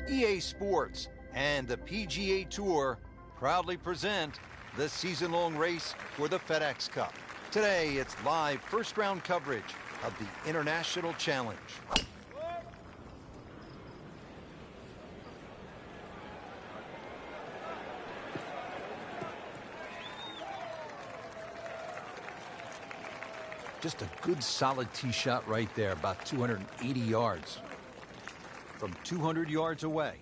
EA Sports and the PGA Tour proudly present the season-long race for the FedEx Cup. Today, it's live first-round coverage of the International Challenge. Just a good solid tee shot right there, about 280 yards. From 200 yards away.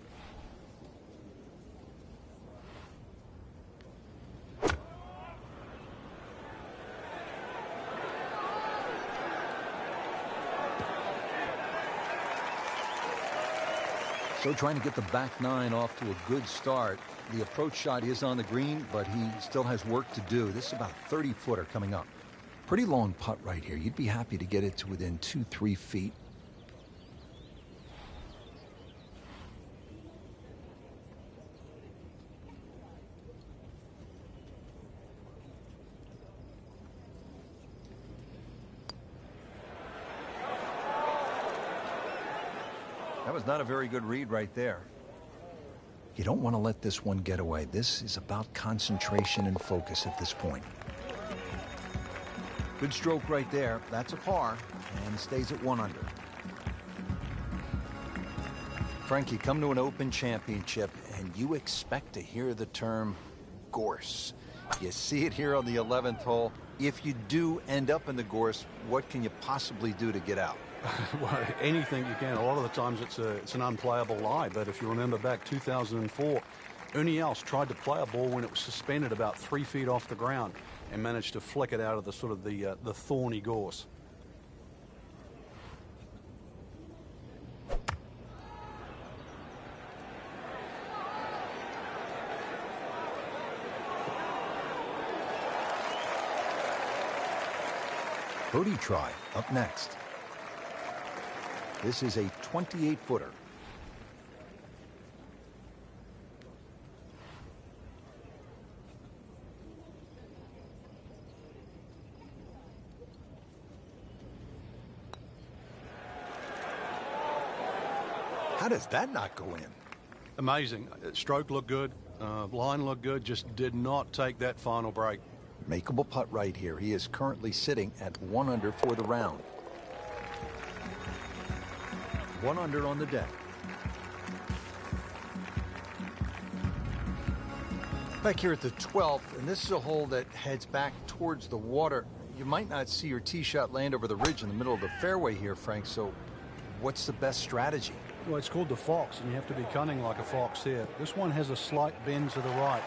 So trying to get the back nine off to a good start. The approach shot is on the green, but he still has work to do. This is about a 30-footer coming up. Pretty long putt right here. You'd be happy to get it to within 2-3 feet. That was not a very good read right there. You don't want to let this one get away. This is about concentration and focus at this point. Good stroke right there. That's a par and stays at 1 under. Frank, you come to an Open Championship and you expect to hear the term gorse. You see it here on the 11th hole. If you do end up in the gorse, what can you possibly do to get out? Well, anything you can. A lot of the times it's an unplayable lie, but if you remember back 2004, Ernie Els tried to play a ball when it was suspended about 3 feet off the ground and managed to flick it out of the sort of the thorny gorse. Birdie try up next. This is a 28-footer. How does that not go in? Amazing. Stroke looked good. Line looked good. Just did not take that final break. Makeable putt right here. He is currently sitting at 1 under for the round. 1 under on the deck. Back here at the 12th, and this is a hole that heads back towards the water. You might not see your tee shot land over the ridge in the middle of the fairway here, Frank, so what's the best strategy? Well, it's called the fox, and you have to be cunning like a fox here. This one has a slight bend to the right,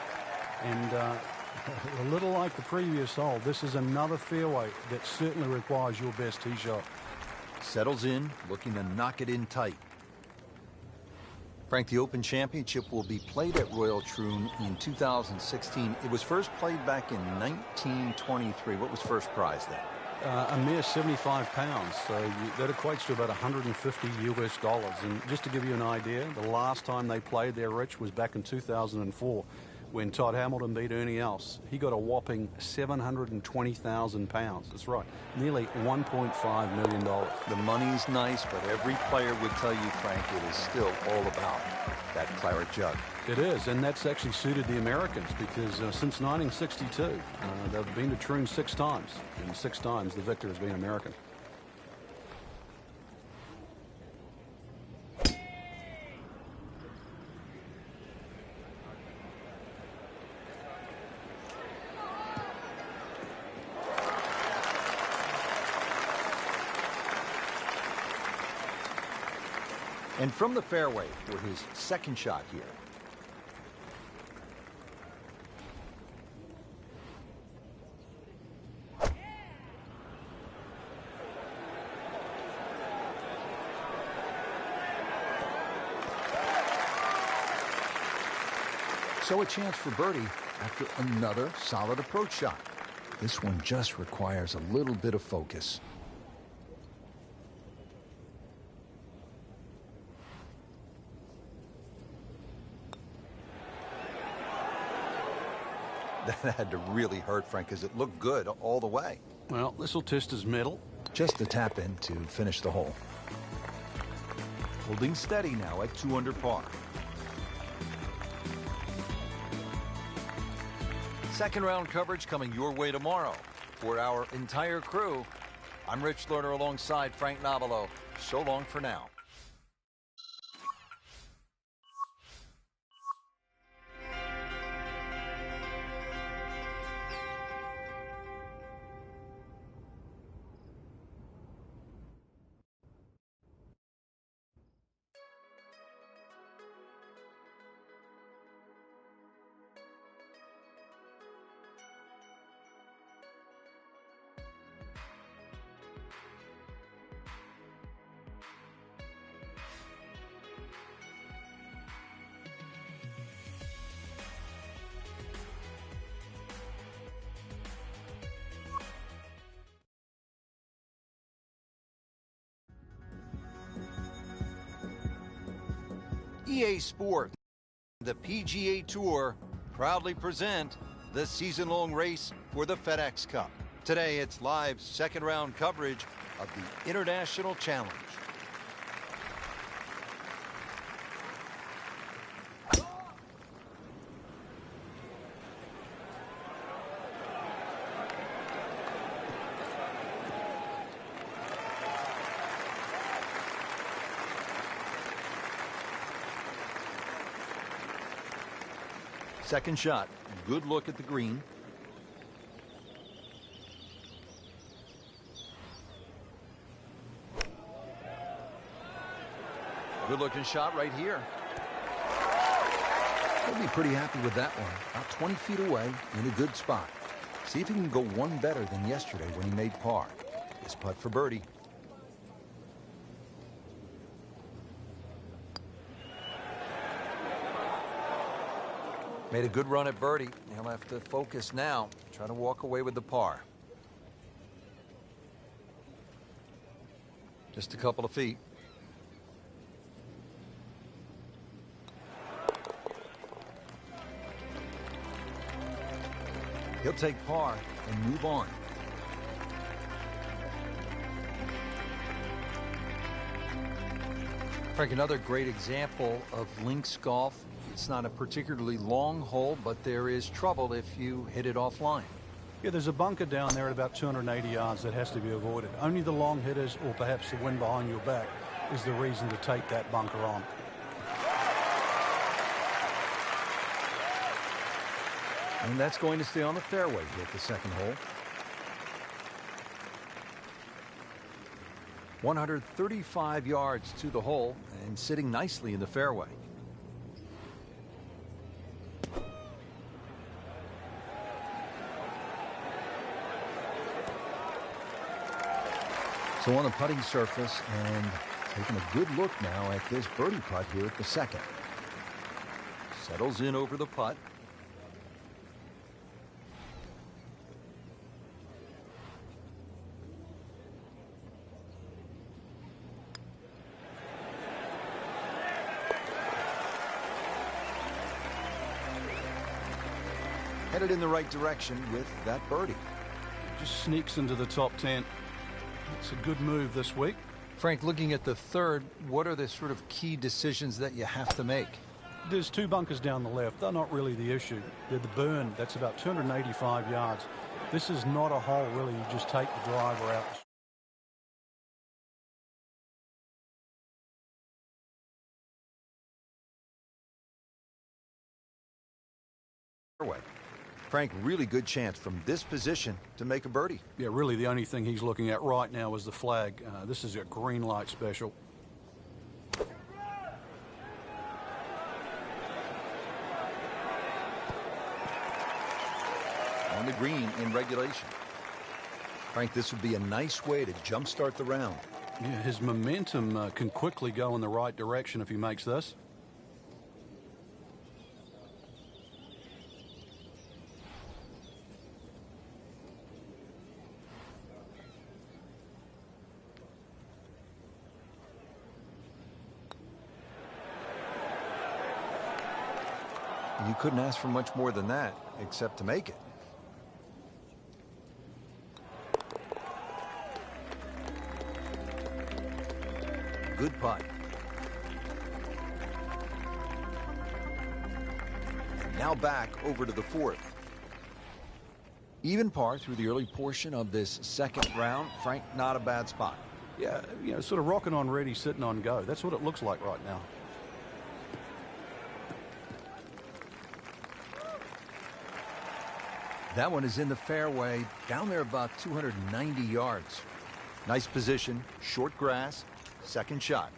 and a little like the previous hole, this is another fairway that certainly requires your best tee shot. Settles in, looking to knock it in tight. Frank, the Open Championship will be played at Royal Troon in 2016. It was first played back in 1923. What was first prize then? A mere 75 pounds, so that equates to about $150 US. And just to give you an idea, the last time they played there, Rich, was back in 2004 when Todd Hamilton beat Ernie Els. He got a whopping 720,000 pounds. That's right, nearly $1.5 million. The money's nice, but every player would tell you, Frank, it is still all about that claret jug. It is, and that's actually suited the Americans because since 1962, they've been to Troon 6 times, and 6 times the victor has been American. And from the fairway for his second shot here. So a chance for birdie after another solid approach shot. This one just requires a little bit of focus. That had to really hurt, Frank, because it looked good all the way. Well, this will test his mettle. Just a tap in to finish the hole. Holding steady now at 2 under par. Second round coverage coming your way tomorrow. For our entire crew, I'm Rich Lerner alongside Frank Nobilo. So long for now. EA Sports, the PGA Tour, proudly present the season-long race for the FedEx Cup. Today, it's live second-round coverage of the International Challenge. Second shot, good look at the green. Good looking shot right here. He'll be pretty happy with that one. About 20 feet away in a good spot. See if he can go one better than yesterday when he made par. This putt for birdie. Made a good run at birdie. He'll have to focus now. Try to walk away with the par. Just a couple of feet. He'll take par and move on. Frank, another great example of links golf. It's not a particularly long hole, but there is trouble if you hit it offline. Yeah, there's a bunker down there at about 280 yards that has to be avoided. Only the long hitters or perhaps the wind behind your back is the reason to take that bunker on. And that's going to stay on the fairway here at the second hole. 135 yards to the hole and sitting nicely in the fairway. So on the putting surface and taking a good look now at this birdie putt here at the second. Settles in over the putt. Headed in the right direction with that birdie. Just sneaks into the top 10. It's a good move this week. Frank, looking at the third, what are the sort of key decisions that you have to make? There's two bunkers down the left. They're not really the issue. They're the burn. That's about 285 yards. This is not a hole, really. You just take the driver out. Frank, really good chance from this position to make a birdie. Yeah, really the only thing he's looking at right now is the flag. This is a green light special. On the green in regulation. Frank, this would be a nice way to jumpstart the round. Yeah, his momentum can quickly go in the right direction if he makes this. You couldn't ask for much more than that, except to make it. Good putt. Now back over to the fourth. Even par through the early portion of this second round. Frank, not a bad spot. Yeah, you know, sort of rocking on ready, sitting on go. That's what it looks like right now. That one is in the fairway, down there about 290 yards. Nice position, short grass, second shot.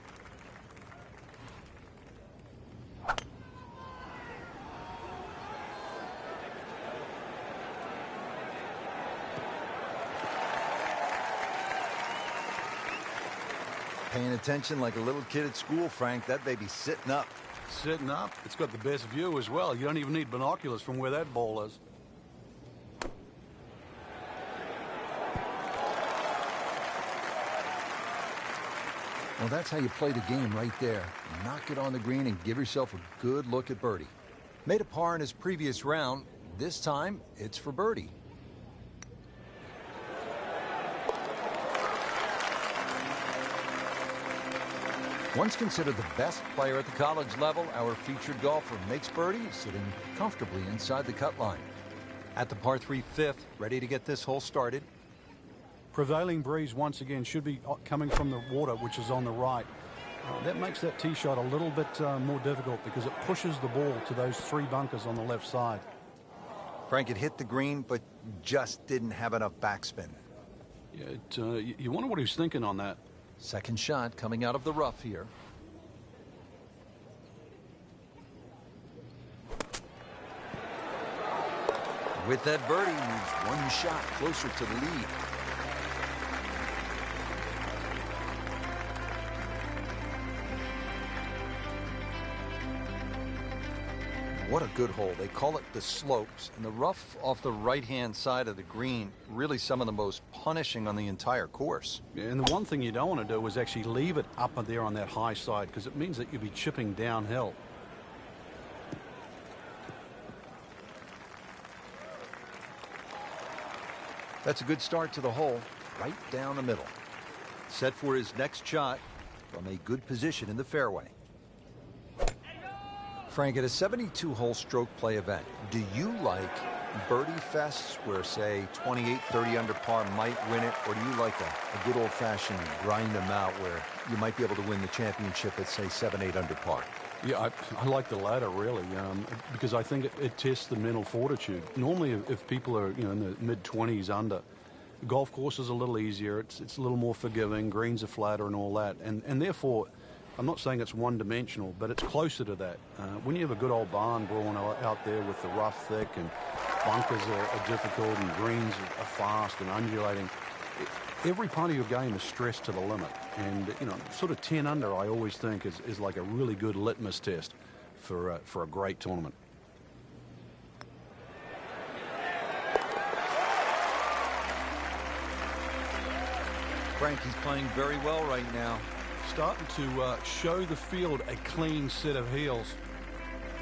Paying attention like a little kid at school, Frank. That baby's sitting up. Sitting up. It's got the best view as well. You don't even need binoculars from where that ball is. Well, that's how you play the game right there. Knock it on the green and give yourself a good look at birdie. Made a par in his previous round. This time, it's for birdie. Once considered the best player at the college level, our featured golfer makes birdie, sitting comfortably inside the cut line. At the par 3 fifth, ready to get this hole started. Prevailing breeze once again should be coming from the water, which is on the right. That makes that tee shot a little bit more difficult because it pushes the ball to those 3 bunkers on the left side. Frank had hit the green, but just didn't have enough backspin. Yeah, you wonder what he was thinking on that. Second shot coming out of the rough here. With that birdie, moves 1 shot closer to the lead. What a good hole. They call it the slopes, and the rough off the right-hand side of the green, really some of the most punishing on the entire course. Yeah, and the one thing you don't want to do is actually leave it up there on that high side, because it means that you'll be chipping downhill. That's a good start to the hole, right down the middle. Set for his next shot from a good position in the fairway. Frank, at a 72-hole stroke play event, do you like birdie fests where, say, 28, 30 under par might win it, or do you like a good old-fashioned grind them out where you might be able to win the championship at, say, 7, 8 under par? Yeah, I like the latter, really, because I think it tests the mental fortitude. Normally, if people are, in the mid-20s under, the golf course is a little easier. It's a little more forgiving. Greens are flatter and all that. And therefore, I'm not saying it's one-dimensional, but it's closer to that. When you have a good old barn brawn out there with the rough thick and bunkers are difficult and greens are fast and undulating, every part of your game is stressed to the limit. And, sort of 10 under, I always think, is like a really good litmus test for a great tournament. Frank, he's playing very well right now. Starting to show the field a clean set of heels.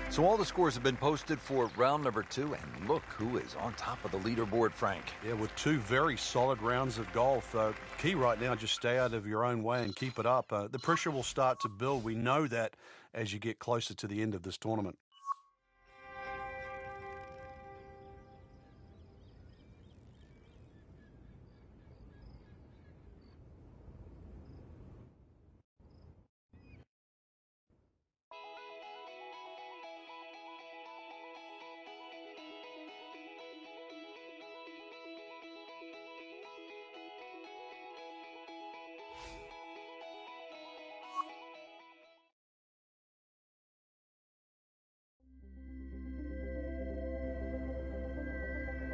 So all the scores have been posted for round number 2, and look who is on top of the leaderboard, Frank. Yeah, with 2 very solid rounds of golf. Key right now, just stay out of your own way and keep it up. The pressure will start to build. We know that as you get closer to the end of this tournament.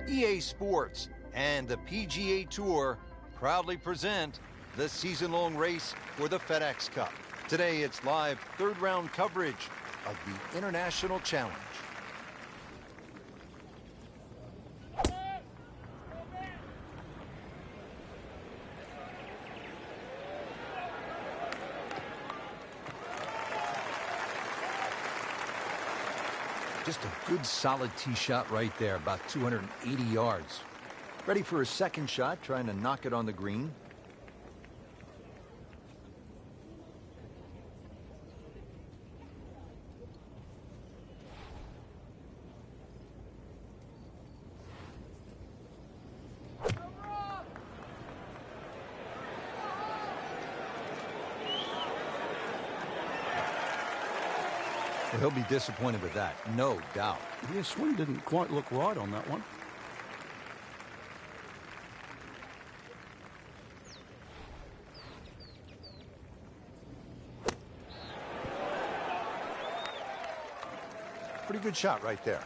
EA Sports and the PGA Tour proudly present the season-long race for the FedEx Cup. Today, it's live third-round coverage of the International Challenge. Just a good solid tee shot right there, about 280 yards. Ready for his second shot, trying to knock it on the green. Well, he'll be disappointed with that, no doubt. Yeah, swing didn't quite look right on that one. Pretty good shot right there.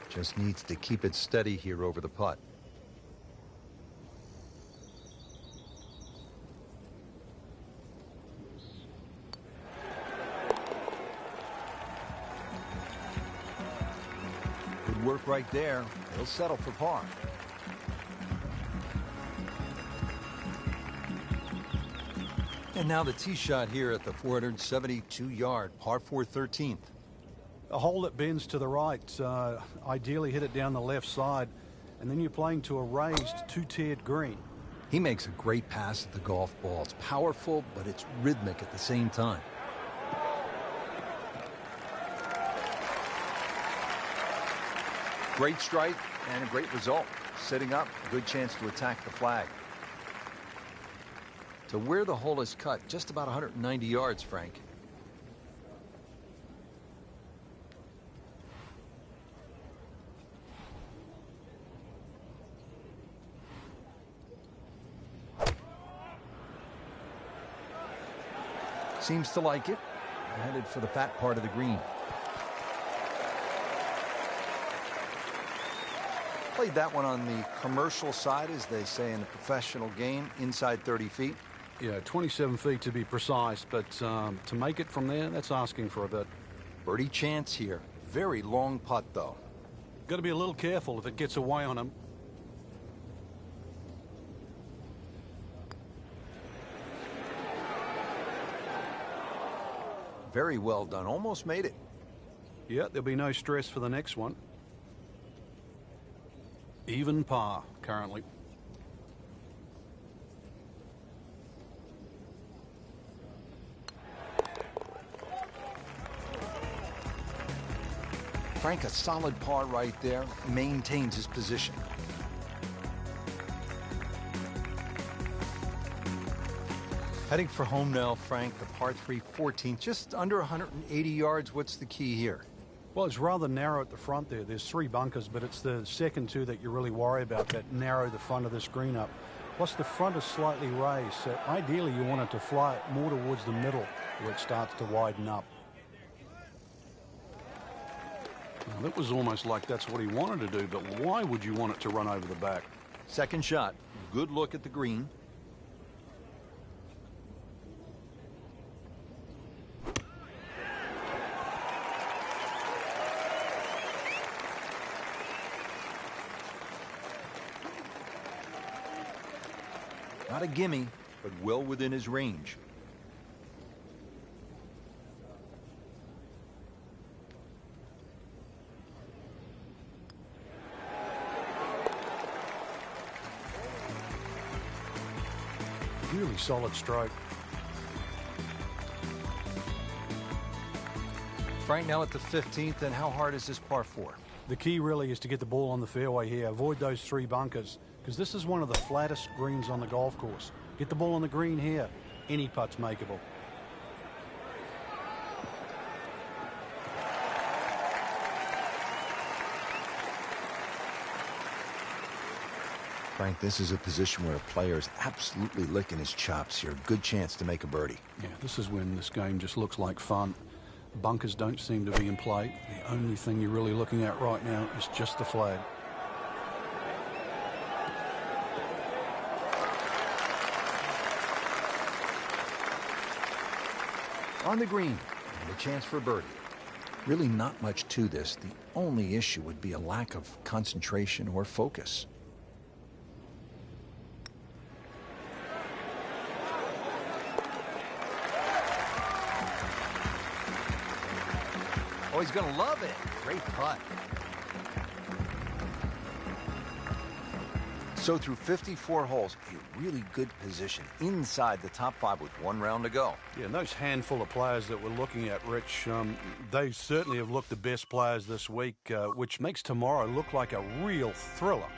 Just needs to keep it steady here over the putt. Good work right there. He'll settle for par. And now the tee shot here at the 472-yard par 4 13th. A hole that bends to the right, ideally hit it down the left side, and then you're playing to a raised two-tiered green. He makes a great pass at the golf ball. It's powerful, but it's rhythmic at the same time. Great strike and a great result. Sitting up, a good chance to attack the flag. To where the hole is cut, just about 190 yards, Frank. Seems to like it. Headed for the fat part of the green. Played that one on the commercial side, as they say in the professional game, inside 30 feet. Yeah, 27 feet to be precise, but to make it from there, that's asking for a bit. Birdie chance here. Very long putt, though. Got to be a little careful if it gets away on him. Very well done. Almost made it. Yeah, there'll be no stress for the next one. Even par currently. Frank, a solid par right there. Maintains his position. Heading for home now, Frank, the par 3 14th, just under 180 yards. What's the key here? Well, it's rather narrow at the front there. There's 3 bunkers, but it's the second 2 that you really worry about that narrow the front of the screen up. Plus, the front is slightly raised, so ideally you want it to fly more towards the middle where it starts to widen up. Now, that was almost like that's what he wanted to do, but why would you want it to run over the back? Second shot. Good look at the green. Not a gimme, but well within his range. Really solid stroke. Frank, now at the 15th, and how hard is this par 4? The key really is to get the ball on the fairway here. Avoid those 3 bunkers, because this is one of the flattest greens on the golf course. Get the ball on the green here. Any putt's makeable. Frank, this is a position where a player is absolutely licking his chops here. Good chance to make a birdie. Yeah, this is when this game just looks like fun. Bunkers don't seem to be in play. The only thing you're really looking at right now is just the flag. On the green, and a chance for a birdie. Really not much to this. The only issue would be a lack of concentration or focus. Oh, he's going to love it. Great putt. So through 54 holes, a really good position inside the top 5 with 1 round to go. Yeah, and those handful of players that we're looking at, Rich, they certainly have looked the best players this week, which makes tomorrow look like a real thriller.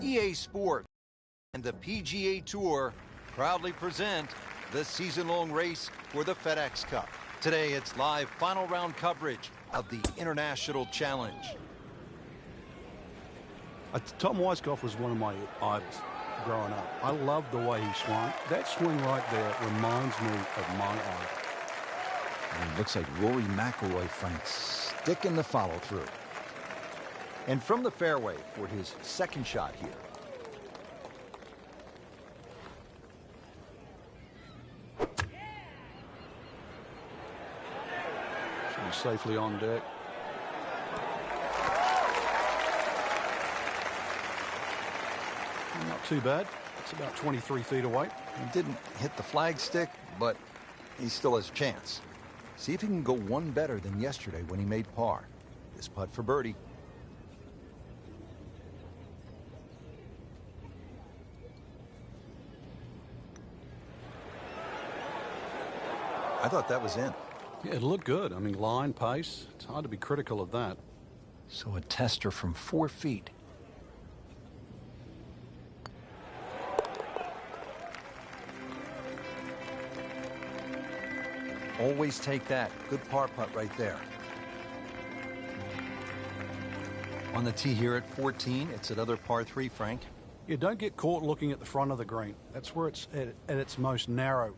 EA Sports and the PGA Tour proudly present the season-long race for the FedEx Cup. Today, it's live final round coverage of the International Challenge. Tom Weiskopf was one of my idols growing up. I loved the way he swung. That swing right there reminds me of my idol. And it looks like Rory Mcllroy, Frank, sticking the follow-through. And from the fairway for his second shot here. Should be safely on deck. Not too bad. It's about 23 feet away. He didn't hit the flagstick, but he still has a chance. See if he can go one better than yesterday when he made par. This putt for birdie. I thought that was in. Yeah, it looked good. I mean, line, pace. It's hard to be critical of that. So a tester from 4 feet. Always take that. Good par putt right there. On the tee here at 14, it's another par 3, Frank. You don't get caught looking at the front of the green. That's where it's at its most narrow.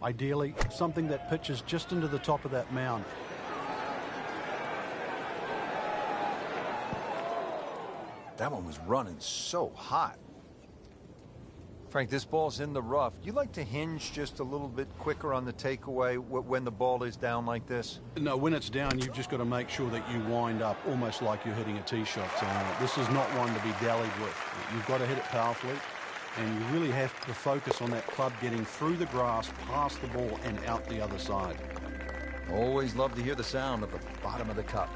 Ideally, something that pitches just into the top of that mound. That one was running so hot. Frank, this ball's in the rough. You like to hinge just a little bit quicker on the takeaway when the ball is down like this? No, when it's down, you've just got to make sure that you wind up almost like you're hitting a tee shot. This is not one to be dallied with. You've got to hit it powerfully, and you really have to focus on that club getting through the grass, past the ball, and out the other side. Always love to hear the sound of the bottom of the cup.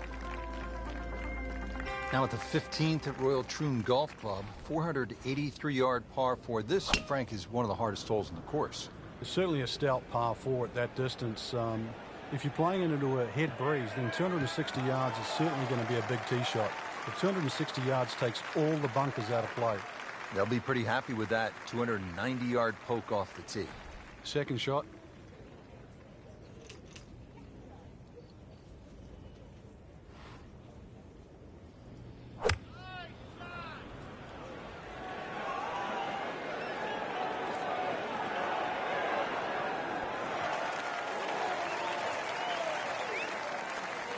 Now at the 15th at Royal Troon Golf Club, 483-yard par 4. This, Frank, is one of the hardest holes in the course. It's certainly a stout par 4 at that distance. If you're playing it into a head breeze, then 260 yards is certainly going to be a big tee shot. But 260 yards takes all the bunkers out of play. They'll be pretty happy with that 290-yard poke off the tee. Second shot.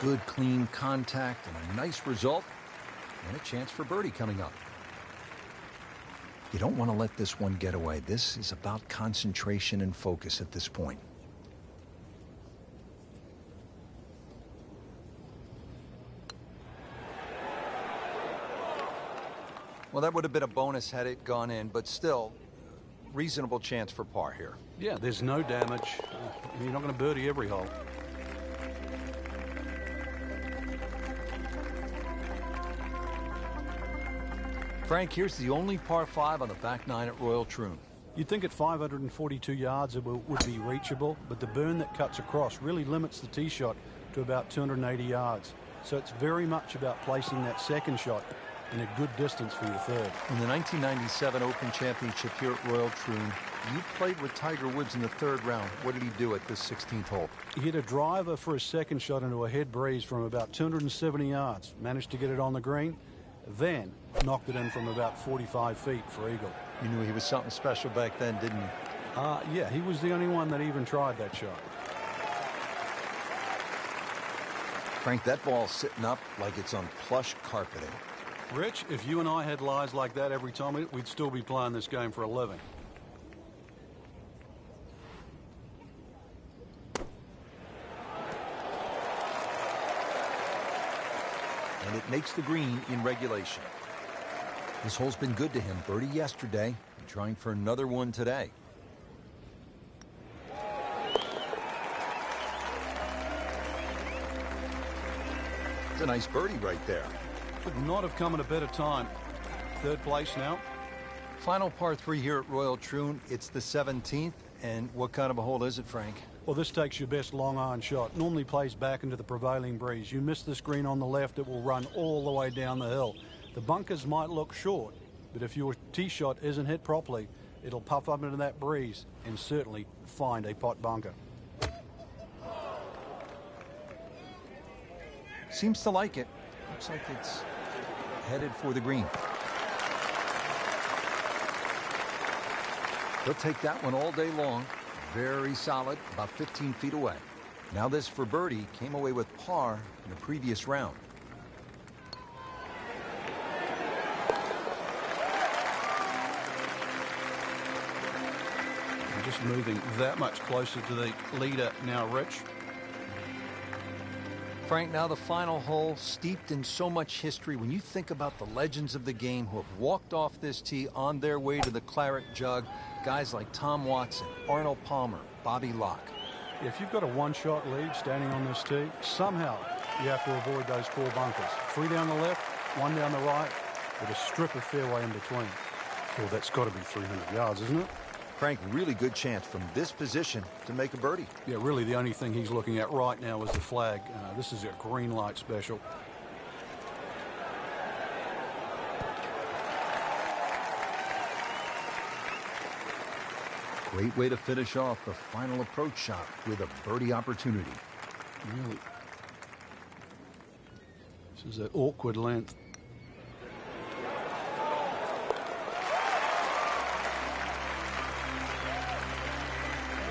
Good, clean contact and a nice result, and a chance for birdie coming up. You don't want to let this one get away. This is about concentration and focus at this point. Well, that would have been a bonus had it gone in, but still, reasonable chance for par here. Yeah, there's no damage. You're not going to birdie every hole. Frank, here's the only par 5 on the back 9 at Royal Troon. You'd think at 542 yards it would be reachable, but the burn that cuts across really limits the tee shot to about 280 yards. So it's very much about placing that second shot in a good distance for your third. In the 1997 Open Championship here at Royal Troon, you played with Tiger Woods in the 3rd round. What did he do at this 16th hole? He hit a driver for his second shot into a head breeze from about 270 yards. Managed to get it on the green, then knocked it in from about 45 feet for eagle. You knew he was something special back then, didn't you? Yeah, he was the only one that even tried that shot. Frank, that ball's sitting up like it's on plush carpeting. Rich, if you and I had lies like that every time, we'd still be playing this game for a living. And it makes the green in regulation. This hole's been good to him. Birdie yesterday, and trying for another one today. It's a nice birdie right there. Could not have come at a better time. 3rd place now. Final par 3 here at Royal Troon. It's the 17th. And what kind of a hole is it, Frank? Well, this takes your best long iron shot. Normally plays back into the prevailing breeze. You miss this green on the left, it will run all the way down the hill. The bunkers might look short, But if your tee shot isn't hit properly, it'll puff up into that breeze and certainly find a pot bunker. Seems to like it. Looks like it's headed for the green. He'll take that one all day long. Very solid, about 15 feet away. Now this for birdie, came away with par in the previous round. We're just moving that much closer to the leader now, Rich. Frank, now the final hole, steeped in so much history. When you think about the legends of the game who have walked off this tee on their way to the claret jug, guys like Tom Watson, Arnold Palmer, Bobby Locke. If you've got a one-shot lead standing on this tee, somehow you have to avoid those 4 bunkers. 3 down the left, 1 down the right, with a strip of fairway in between. Well, that's got to be 300 yards, isn't it? Frank, really good chance from this position to make a birdie. Yeah, really the only thing he's looking at right now is the flag. This is a green light special. Great way to finish off the final approach shot with a birdie opportunity. Really. This is that awkward length.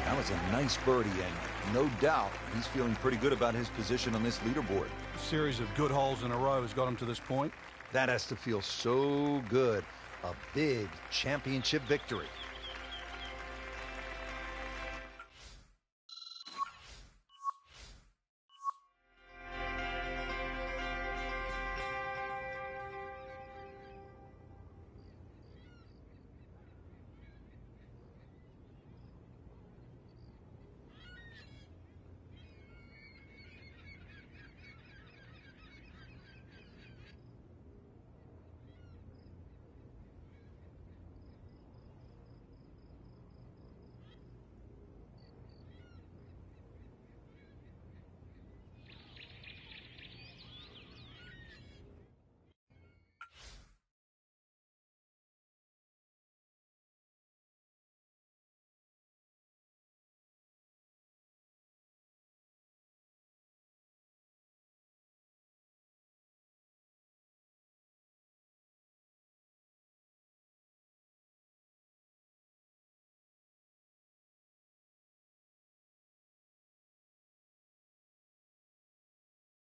That was a nice birdie, and no doubt he's feeling pretty good about his position on this leaderboard. A series of good holes in a row has got him to this point. That has to feel so good. A big championship victory.